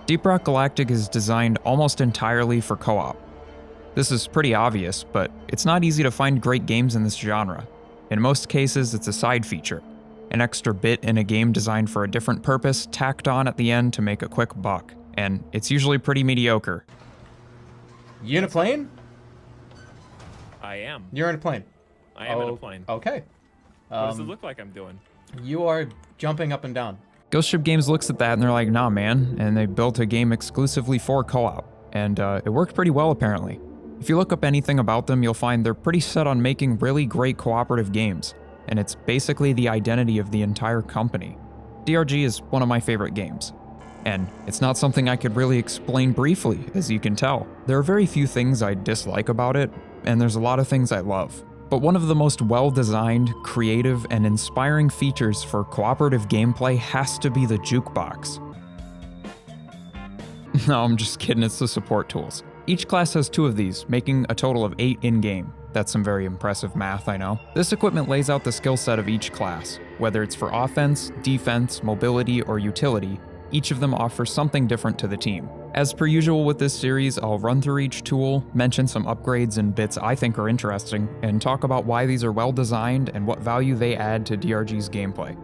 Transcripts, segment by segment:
Deep Rock Galactic is designed almost entirely for co-op. This is pretty obvious, but it's not easy to find great games in this genre. In most cases, it's a side feature, an extra bit in a game designed for a different purpose tacked on at the end to make a quick buck, and it's usually pretty mediocre. You in a plane? I am. You're in a plane. I am in a plane. Okay. What does it look like I'm doing? You are jumping up and down. Ghost Ship Games looks at that and they're like, nah man, and they built a game exclusively for co-op, and it worked pretty well apparently. If you look up anything about them, you'll find they're pretty set on making really great cooperative games, and it's basically the identity of the entire company. DRG is one of my favorite games, and it's not something I could really explain briefly, as you can tell. There are very few things I dislike about it, and there's a lot of things I love. But one of the most well-designed, creative, and inspiring features for cooperative gameplay has to be the jukebox. No, I'm just kidding, it's the support tools. Each class has 2 of these, making a total of 8 in-game. That's some very impressive math, I know. This equipment lays out the skill set of each class. Whether it's for offense, defense, mobility, or utility, each of them offers something different to the team. As per usual with this series, I'll run through each tool, mention some upgrades and bits I think are interesting, and talk about why these are well designed and what value they add to DRG's gameplay.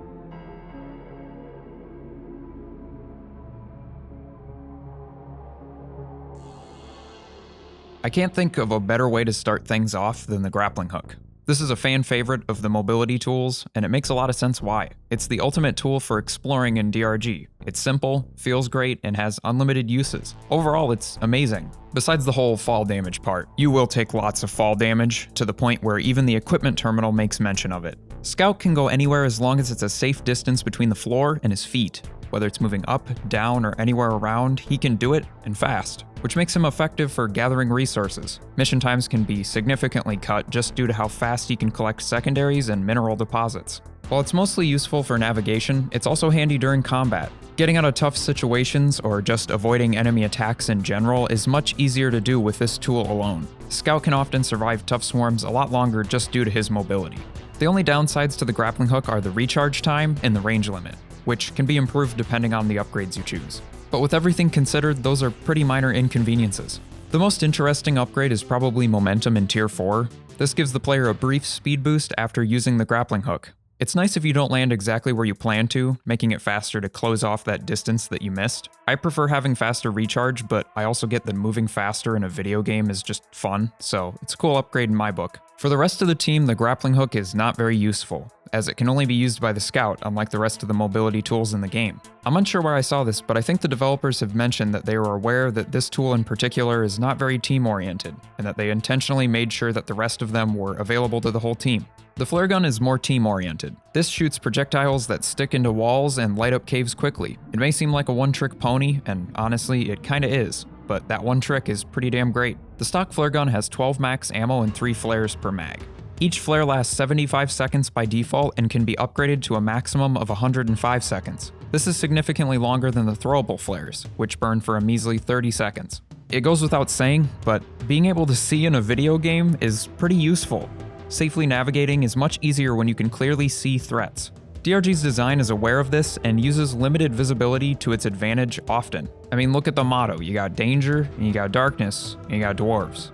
I can't think of a better way to start things off than the grappling hook. This is a fan favorite of the mobility tools, and it makes a lot of sense why. It's the ultimate tool for exploring in DRG. It's simple, feels great, and has unlimited uses. Overall, it's amazing. Besides the whole fall damage part, you will take lots of fall damage, to the point where even the equipment terminal makes mention of it. Scout can go anywhere as long as it's a safe distance between the floor and his feet. Whether it's moving up, down, or anywhere around, he can do it, and fast, which makes him effective for gathering resources. Mission times can be significantly cut just due to how fast he can collect secondaries and mineral deposits. While it's mostly useful for navigation, it's also handy during combat. Getting out of tough situations or just avoiding enemy attacks in general is much easier to do with this tool alone. Scout can often survive tough swarms a lot longer just due to his mobility. The only downsides to the grappling hook are the recharge time and the range limit, which can be improved depending on the upgrades you choose. But with everything considered, those are pretty minor inconveniences. The most interesting upgrade is probably momentum in Tier 4. This gives the player a brief speed boost after using the grappling hook. It's nice if you don't land exactly where you plan to, making it faster to close off that distance that you missed. I prefer having faster recharge, but I also get that moving faster in a video game is just fun, so it's a cool upgrade in my book. For the rest of the team, the grappling hook is not very useful, as it can only be used by the scout, unlike the rest of the mobility tools in the game. I'm unsure where I saw this, but I think the developers have mentioned that they were aware that this tool in particular is not very team-oriented, and that they intentionally made sure that the rest of them were available to the whole team. The flare gun is more team-oriented. This shoots projectiles that stick into walls and light up caves quickly. It may seem like a one-trick pony, and honestly, it kinda is, but that one trick is pretty damn great. The stock flare gun has 12 max ammo and 3 flares per mag. Each flare lasts 75 seconds by default and can be upgraded to a maximum of 105 seconds. This is significantly longer than the throwable flares, which burn for a measly 30 seconds. It goes without saying, but being able to see in a video game is pretty useful. Safely navigating is much easier when you can clearly see threats. DRG's design is aware of this and uses limited visibility to its advantage often. I mean, look at the motto. You got danger, and you got darkness, and you got dwarves.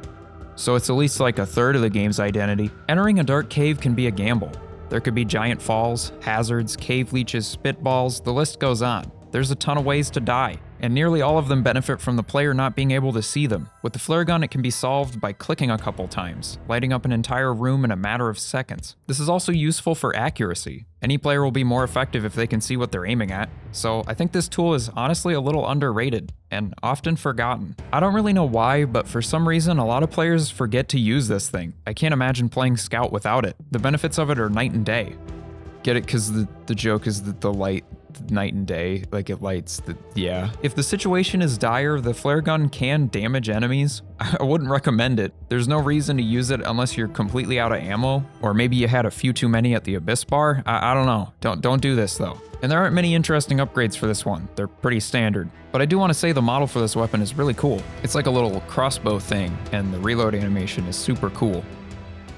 So it's at least like a third of the game's identity. Entering a dark cave can be a gamble. There could be giant falls, hazards, cave leeches, spitballs, the list goes on. There's a ton of ways to die, and nearly all of them benefit from the player not being able to see them. With the flare gun, it can be solved by clicking a couple times, lighting up an entire room in a matter of seconds. This is also useful for accuracy. Any player will be more effective if they can see what they're aiming at, so I think this tool is honestly a little underrated, and often forgotten. I don't really know why, but for some reason, a lot of players forget to use this thing. I can't imagine playing Scout without it. The benefits of it are night and day. Get it? Because the joke is that the light, night and day, like it lights the, yeah. If the situation is dire, the flare gun can damage enemies. I wouldn't recommend it. There's no reason to use it unless you're completely out of ammo, or maybe you had a few too many at the Abyss bar. I don't know. Don't do this though. And there aren't many interesting upgrades for this one. They're pretty standard. But I do want to say the model for this weapon is really cool. It's like a little crossbow thing, and the reload animation is super cool.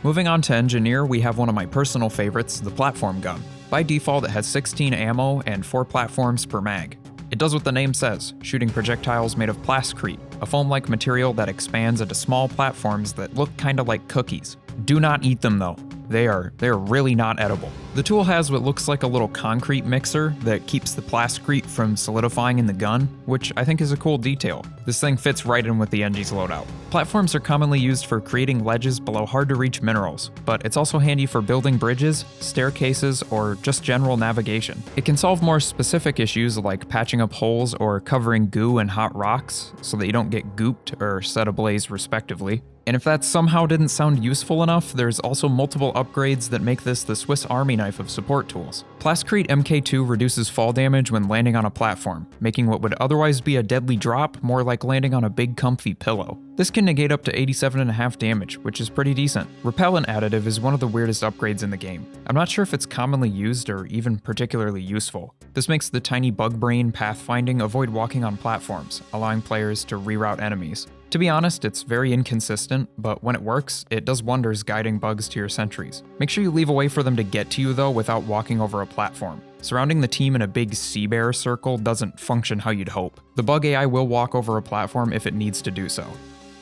Moving on to Engineer, we have one of my personal favorites, the platform gun. By default, it has 16 ammo and 4 platforms per mag. It does what the name says, shooting projectiles made of plascrete, a foam-like material that expands into small platforms that look kinda like cookies. Do not eat them though. They're really not edible. The tool has what looks like a little concrete mixer that keeps the plascrete from solidifying in the gun, which I think is a cool detail. This thing fits right in with the NG's loadout. Platforms are commonly used for creating ledges below hard-to-reach minerals, but it's also handy for building bridges, staircases, or just general navigation. It can solve more specific issues like patching up holes or covering goo and hot rocks so that you don't get gooped or set ablaze respectively. And if that somehow didn't sound useful enough, there's also multiple upgrades that make this the Swiss Army knife of support tools. Plascrete MK2 reduces fall damage when landing on a platform, making what would otherwise be a deadly drop more like landing on a big comfy pillow. This can negate up to 87.5 damage, which is pretty decent. Repellent additive is one of the weirdest upgrades in the game. I'm not sure if it's commonly used or even particularly useful. This makes the tiny bug brain pathfinding avoid walking on platforms, allowing players to reroute enemies. To be honest, it's very inconsistent, but when it works, it does wonders guiding bugs to your sentries. Make sure you leave a way for them to get to you though without walking over a platform. Surrounding the team in a big sea bear circle doesn't function how you'd hope. The bug AI will walk over a platform if it needs to do so.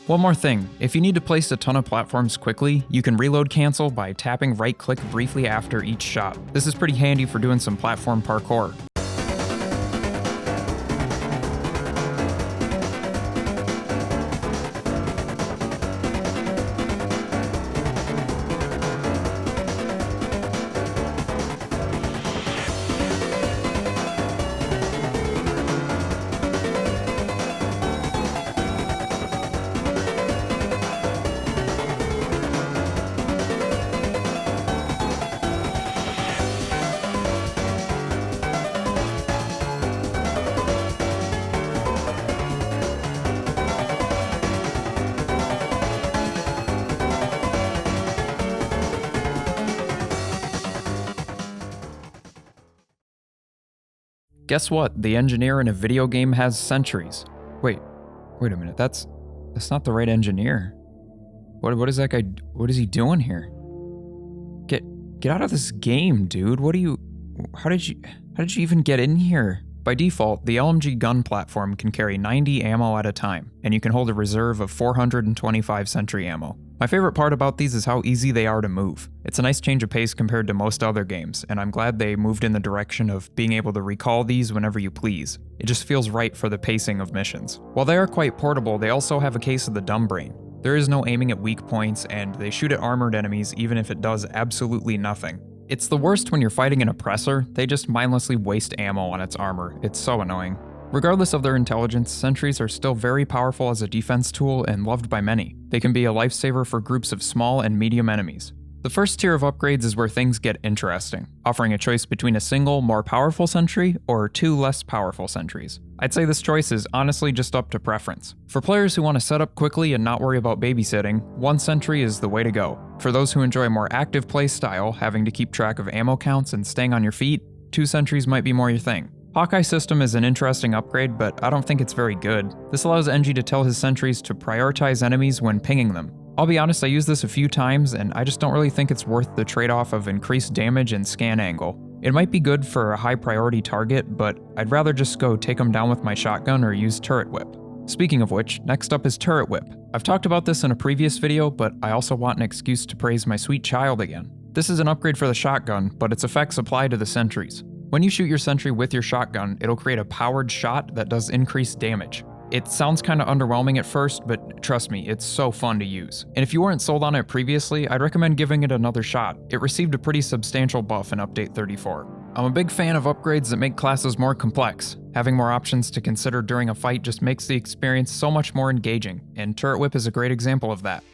One more thing, if you need to place a ton of platforms quickly, you can reload cancel by tapping right-click briefly after each shot. This is pretty handy for doing some platform parkour. Guess what? The engineer in a video game has sentries. Wait a minute, that's not the right engineer. What is that guy, what is he doing here? Get out of this game, dude. How did you even get in here? By default, the LMG gun platform can carry 90 ammo at a time, and you can hold a reserve of 425 sentry ammo. My favorite part about these is how easy they are to move. It's a nice change of pace compared to most other games, and I'm glad they moved in the direction of being able to recall these whenever you please. It just feels right for the pacing of missions. While they are quite portable, they also have a case of the dumb brain. There is no aiming at weak points, and they shoot at armored enemies even if it does absolutely nothing. It's the worst when you're fighting an oppressor, they just mindlessly waste ammo on its armor. It's so annoying. Regardless of their intelligence, sentries are still very powerful as a defense tool and loved by many. They can be a lifesaver for groups of small and medium enemies. The first tier of upgrades is where things get interesting, offering a choice between a single, more powerful sentry or two less powerful sentries. I'd say this choice is honestly just up to preference. For players who want to set up quickly and not worry about babysitting, one sentry is the way to go. For those who enjoy a more active play style, having to keep track of ammo counts and staying on your feet, two sentries might be more your thing. Hawkeye system is an interesting upgrade, but I don't think it's very good. This allows NG to tell his sentries to prioritize enemies when pinging them. I'll be honest, I used this a few times, and I just don't really think it's worth the trade-off of increased damage and scan angle. It might be good for a high priority target, but I'd rather just go take them down with my shotgun or use turret whip. Speaking of which, next up is turret whip. I've talked about this in a previous video, but I also want an excuse to praise my sweet child again. This is an upgrade for the shotgun, but its effects apply to the sentries. When you shoot your sentry with your shotgun, it'll create a powered shot that does increased damage. It sounds kinda underwhelming at first, but trust me, it's so fun to use. And if you weren't sold on it previously, I'd recommend giving it another shot. It received a pretty substantial buff in Update 34. I'm a big fan of upgrades that make classes more complex. Having more options to consider during a fight just makes the experience so much more engaging, and Turret Whip is a great example of that.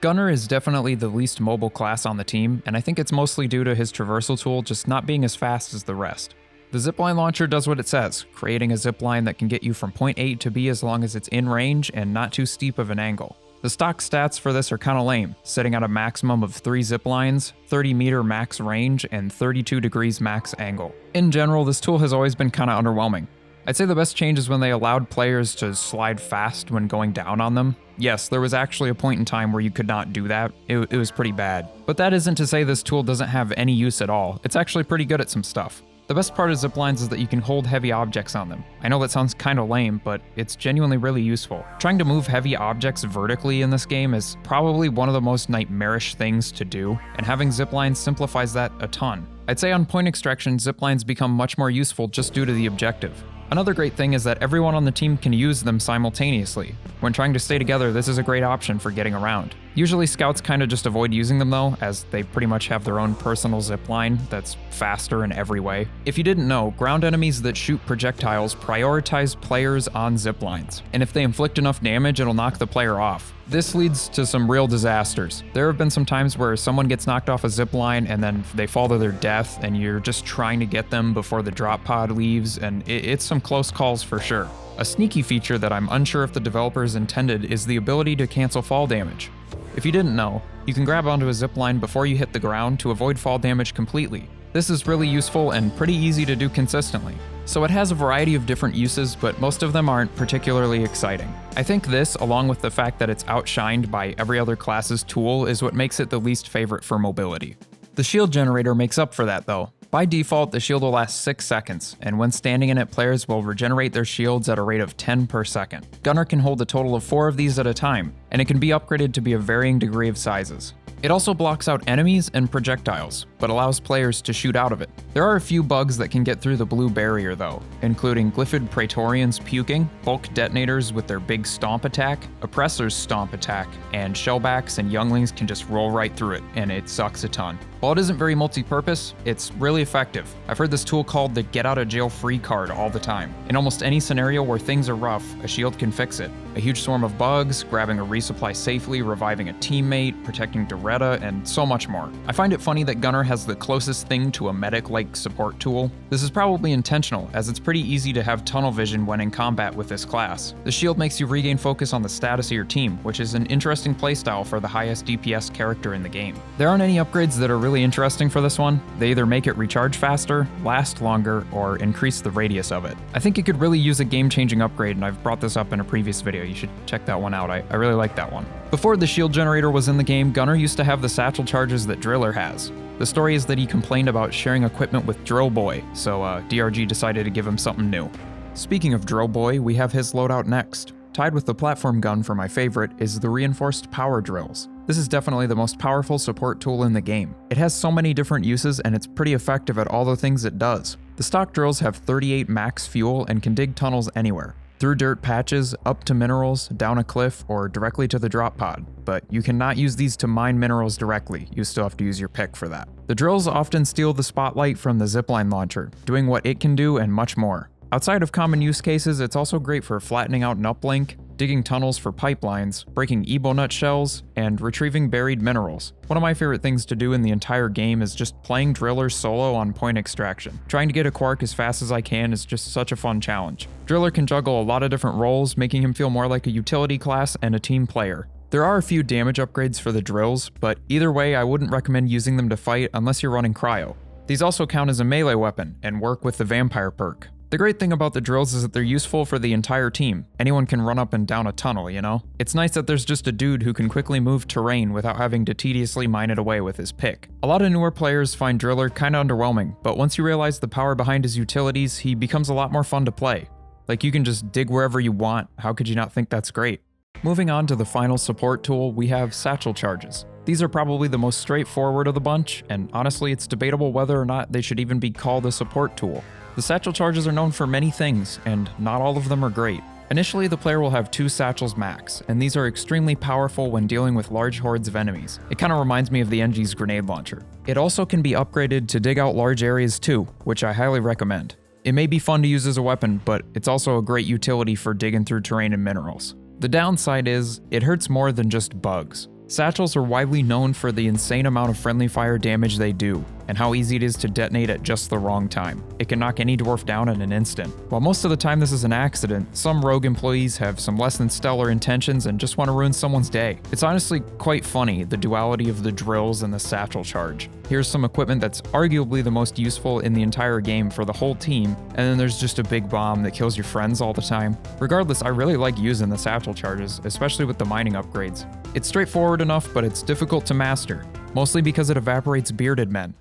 Gunner is definitely the least mobile class on the team, and I think it's mostly due to his traversal tool just not being as fast as the rest. The zipline launcher does what it says, creating a zipline that can get you from point A to B as long as it's in range and not too steep of an angle. The stock stats for this are kinda lame, sitting at a maximum of 3 ziplines, 30 meter max range, and 32 degrees max angle. In general, this tool has always been kinda underwhelming. I'd say the best change is when they allowed players to slide fast when going down on them. Yes, there was actually a point in time where you could not do that. It was pretty bad. But that isn't to say this tool doesn't have any use at all. It's actually pretty good at some stuff. The best part of ziplines is that you can hold heavy objects on them. I know that sounds kinda lame, but it's genuinely really useful. Trying to move heavy objects vertically in this game is probably one of the most nightmarish things to do, and having ziplines simplifies that a ton. I'd say on point extraction, ziplines become much more useful just due to the objective. Another great thing is that everyone on the team can use them simultaneously. When trying to stay together, this is a great option for getting around. Usually scouts kinda just avoid using them though, as they pretty much have their own personal zipline that's faster in every way. If you didn't know, ground enemies that shoot projectiles prioritize players on ziplines, and if they inflict enough damage, it'll knock the player off. This leads to some real disasters. There have been some times where someone gets knocked off a zipline and then they fall to their death, and you're just trying to get them before the drop pod leaves, and it's some close calls for sure. A sneaky feature that I'm unsure if the developers intended is the ability to cancel fall damage. If you didn't know, you can grab onto a zipline before you hit the ground to avoid fall damage completely. This is really useful and pretty easy to do consistently. So it has a variety of different uses, but most of them aren't particularly exciting. I think this, along with the fact that it's outshined by every other class's tool, is what makes it the least favorite for mobility. The shield generator makes up for that though. By default, the shield will last 6 seconds, and when standing in it, players will regenerate their shields at a rate of 10 per second. Gunner can hold a total of 4 of these at a time, and it can be upgraded to be a varying degree of sizes. It also blocks out enemies and projectiles, but allows players to shoot out of it. There are a few bugs that can get through the blue barrier though, including Glyphid Praetorians puking, bulk detonators with their big stomp attack, oppressors stomp attack, and shellbacks and younglings can just roll right through it, and it sucks a ton. While it isn't very multi-purpose, it's really effective. I've heard this tool called the get out of jail free card all the time. In almost any scenario where things are rough, a shield can fix it. A huge swarm of bugs, grabbing a resupply safely, reviving a teammate, protecting Doretta, and so much more. I find it funny that Gunner has the closest thing to a medic-like support tool. This is probably intentional, as it's pretty easy to have tunnel vision when in combat with this class. The shield makes you regain focus on the status of your team, which is an interesting playstyle for the highest DPS character in the game. There aren't any upgrades that are really interesting for this one. They either make it recharge faster, last longer, or increase the radius of it. I think it could really use a game-changing upgrade, and I've brought this up in a previous video. You should check that one out. I really like that one. Before the shield generator was in the game, Gunner used to have the satchel charges that Driller has. The story is that he complained about sharing equipment with Drill Boy, so DRG decided to give him something new. Speaking of Drill Boy, we have his loadout next. Tied with the platform gun for my favorite is the reinforced power drills. This is definitely the most powerful support tool in the game. It has so many different uses and it's pretty effective at all the things it does. The stock drills have 38 max fuel and can dig tunnels anywhere. Through dirt patches, up to minerals, down a cliff, or directly to the drop pod. But you cannot use these to mine minerals directly, you still have to use your pick for that. The drills often steal the spotlight from the zipline launcher, doing what it can do and much more. Outside of common use cases, it's also great for flattening out an uplink, digging tunnels for pipelines, breaking Ebo nut shells, and retrieving buried minerals. One of my favorite things to do in the entire game is just playing Driller solo on point extraction. Trying to get a quark as fast as I can is just such a fun challenge. Driller can juggle a lot of different roles, making him feel more like a utility class and a team player. There are a few damage upgrades for the drills, but either way I wouldn't recommend using them to fight unless you're running cryo. These also count as a melee weapon and work with the vampire perk. The great thing about the drills is that they're useful for the entire team. Anyone can run up and down a tunnel, you know? It's nice that there's just a dude who can quickly move terrain without having to tediously mine it away with his pick. A lot of newer players find Driller kinda underwhelming, but once you realize the power behind his utilities, he becomes a lot more fun to play. Like you can just dig wherever you want, how could you not think that's great? Moving on to the final support tool, we have satchel charges. These are probably the most straightforward of the bunch, and honestly it's debatable whether or not they should even be called a support tool. The satchel charges are known for many things, and not all of them are great. Initially, the player will have 2 satchels max, and these are extremely powerful when dealing with large hordes of enemies. It kinda reminds me of the NG's grenade launcher. It also can be upgraded to dig out large areas too, which I highly recommend. It may be fun to use as a weapon, but it's also a great utility for digging through terrain and minerals. The downside is, it hurts more than just bugs. Satchels are widely known for the insane amount of friendly fire damage they do, and how easy it is to detonate at just the wrong time. It can knock any dwarf down in an instant. While most of the time this is an accident, some rogue employees have some less than stellar intentions and just want to ruin someone's day. It's honestly quite funny, the duality of the drills and the satchel charge. Here's some equipment that's arguably the most useful in the entire game for the whole team, and then there's just a big bomb that kills your friends all the time. Regardless, I really like using the satchel charges, especially with the mining upgrades. It's straightforward enough, but it's difficult to master, mostly because it evaporates bearded men.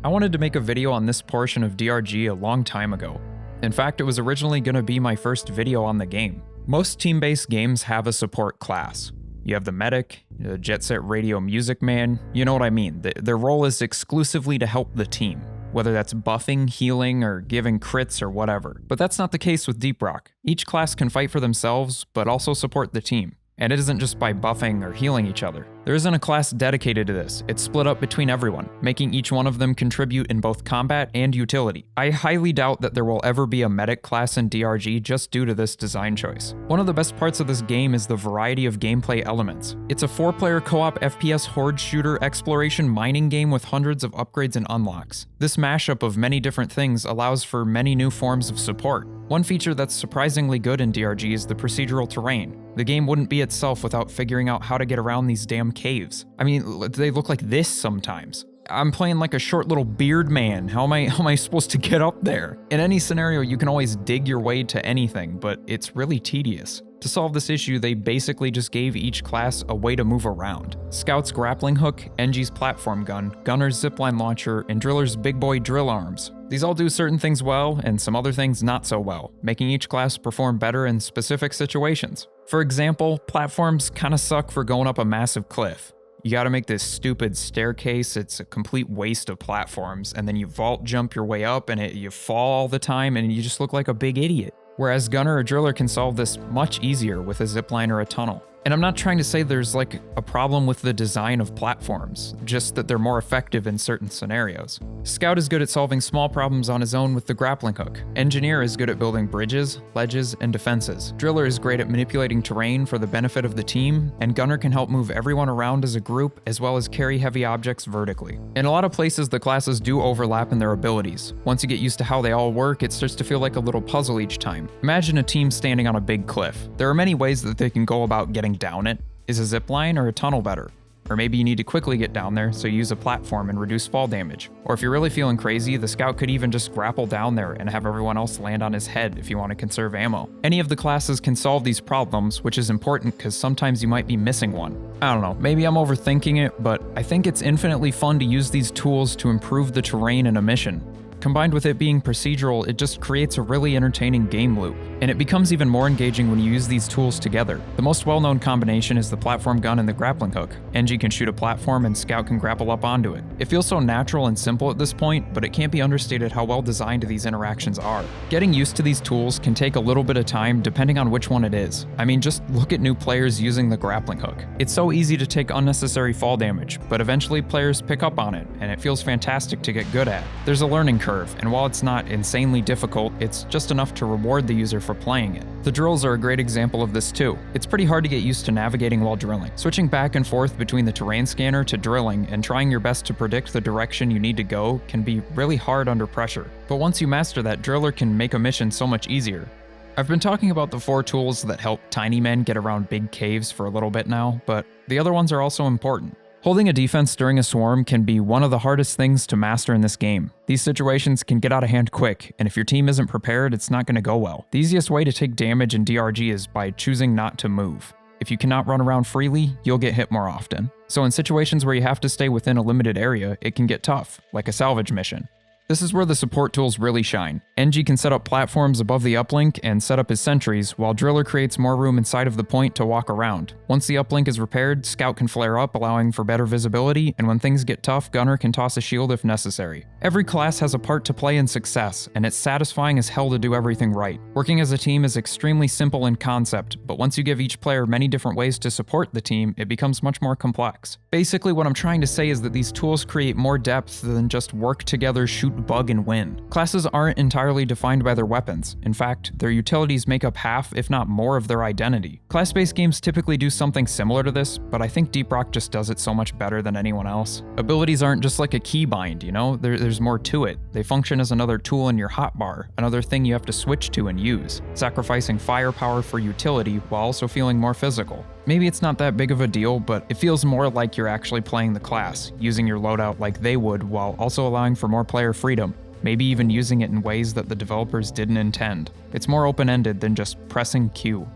I wanted to make a video on this portion of DRG a long time ago. In fact, it was originally going to be my first video on the game. Most team-based games have a support class. You have the medic, the Jet Set Radio Music Man, you know what I mean. Their role is exclusively to help the team, whether that's buffing, healing, or giving crits or whatever. But that's not the case with Deep Rock. Each class can fight for themselves, but also support the team. And it isn't just by buffing or healing each other. There isn't a class dedicated to this. It's split up between everyone, making each one of them contribute in both combat and utility. I highly doubt that there will ever be a medic class in DRG just due to this design choice. One of the best parts of this game is the variety of gameplay elements. It's a 4-player co-op FPS horde shooter exploration mining game with hundreds of upgrades and unlocks. This mashup of many different things allows for many new forms of support. One feature that's surprisingly good in DRG is the procedural terrain. The game wouldn't be itself without figuring out how to get around these damn caves. I mean, they look like this sometimes. I'm playing like a short little beard man. How am I supposed to get up there? In any scenario, you can always dig your way to anything, but it's really tedious. To solve this issue, they basically just gave each class a way to move around. Scout's grappling hook, NG's platform gun, Gunner's zipline launcher, and Driller's big boy drill arms. These all do certain things well, and some other things not so well, making each class perform better in specific situations. For example, platforms kinda suck for going up a massive cliff. You gotta make this stupid staircase, it's a complete waste of platforms, and then you vault jump your way up and you fall all the time and you just look like a big idiot. Whereas Gunner or Driller can solve this much easier with a zipline or a tunnel. And I'm not trying to say there's like a problem with the design of platforms, just that they're more effective in certain scenarios. Scout is good at solving small problems on his own with the grappling hook. Engineer is good at building bridges, ledges, and defenses. Driller is great at manipulating terrain for the benefit of the team, and Gunner can help move everyone around as a group, as well as carry heavy objects vertically. In a lot of places, the classes do overlap in their abilities. Once you get used to how they all work, it starts to feel like a little puzzle each time. Imagine a team standing on a big cliff. There are many ways that they can go about getting down it. Is a zip line or a tunnel better? Or maybe you need to quickly get down there, so you use a platform and reduce fall damage. Or if you're really feeling crazy, the scout could even just grapple down there and have everyone else land on his head if you want to conserve ammo. Any of the classes can solve these problems, which is important because sometimes you might be missing one. I don't know, maybe I'm overthinking it, but I think it's infinitely fun to use these tools to improve the terrain in a mission. Combined with it being procedural, it just creates a really entertaining game loop. And it becomes even more engaging when you use these tools together. The most well-known combination is the platform gun and the grappling hook. NG can shoot a platform and Scout can grapple up onto it. It feels so natural and simple at this point, but it can't be understated how well designed these interactions are. Getting used to these tools can take a little bit of time depending on which one it is. I mean, just look at new players using the grappling hook. It's so easy to take unnecessary fall damage, but eventually players pick up on it, and it feels fantastic to get good at. There's a learning curve, and while it's not insanely difficult, it's just enough to reward the user for playing it. The drills are a great example of this too. It's pretty hard to get used to navigating while drilling. Switching back and forth between the terrain scanner to drilling and trying your best to predict the direction you need to go can be really hard under pressure. But once you master that, Driller can make a mission so much easier. I've been talking about the 4 tools that help tiny men get around big caves for a little bit now, but the other ones are also important. Holding a defense during a swarm can be one of the hardest things to master in this game. These situations can get out of hand quick, and if your team isn't prepared, it's not going to go well. The easiest way to take damage in DRG is by choosing not to move. If you cannot run around freely, you'll get hit more often. So in situations where you have to stay within a limited area, it can get tough, like a salvage mission. This is where the support tools really shine. NG can set up platforms above the uplink and set up his sentries, while Driller creates more room inside of the point to walk around. Once the uplink is repaired, Scout can flare up, allowing for better visibility, and when things get tough, Gunner can toss a shield if necessary. Every class has a part to play in success, and it's satisfying as hell to do everything right. Working as a team is extremely simple in concept, but once you give each player many different ways to support the team, it becomes much more complex. Basically, what I'm trying to say is that these tools create more depth than just work together, shoot, bug, and win. Classes aren't entirely defined by their weapons. In fact, their utilities make up half, if not more, of their identity. Class-based games typically do something similar to this, but I think Deep Rock just does it so much better than anyone else. Abilities aren't just like a keybind, you know? There's more to it. They function as another tool in your hotbar, another thing you have to switch to and use, sacrificing firepower for utility while also feeling more physical. Maybe it's not that big of a deal, but it feels more like you're actually playing the class, using your loadout like they would while also allowing for more player freedom. Maybe even using it in ways that the developers didn't intend. It's more open-ended than just pressing Q.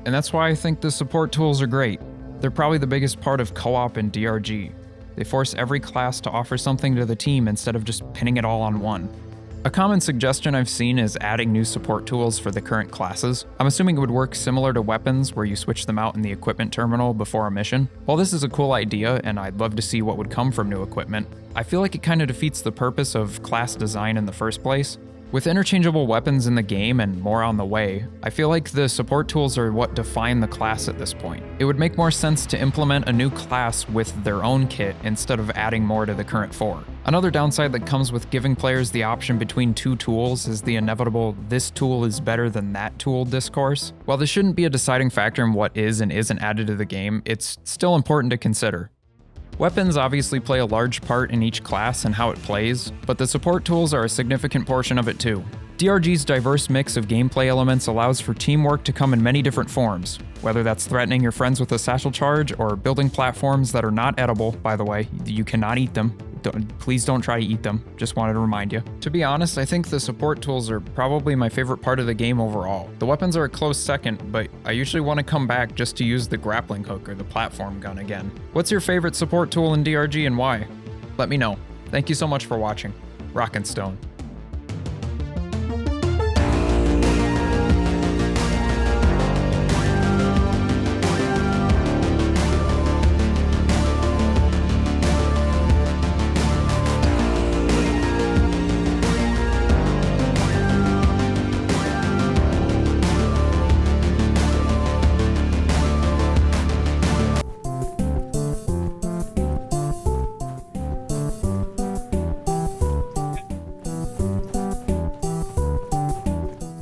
And that's why I think the support tools are great. They're probably the biggest part of co-op in DRG. They force every class to offer something to the team instead of just pinning it all on one. A common suggestion I've seen is adding new support tools for the current classes. I'm assuming it would work similar to weapons, where you switch them out in the equipment terminal before a mission. While this is a cool idea, and I'd love to see what would come from new equipment, I feel like it kind of defeats the purpose of class design in the first place. With interchangeable weapons in the game and more on the way, I feel like the support tools are what define the class at this point. It would make more sense to implement a new class with their own kit instead of adding more to the current 4. Another downside that comes with giving players the option between 2 tools is the inevitable "this tool is better than that tool" discourse. While this shouldn't be a deciding factor in what is and isn't added to the game, it's still important to consider. Weapons obviously play a large part in each class and how it plays, but the support tools are a significant portion of it too. DRG's diverse mix of gameplay elements allows for teamwork to come in many different forms, whether that's threatening your friends with a satchel charge or building platforms that are not edible, by the way. You cannot eat them. Please don't try to eat them. Just wanted to remind you. To be honest, I think the support tools are probably my favorite part of the game overall. The weapons are a close second, but I usually want to come back just to use the grappling hook or the platform gun again. What's your favorite support tool in DRG and why? Let me know. Thank you so much for watching. Rock and Stone.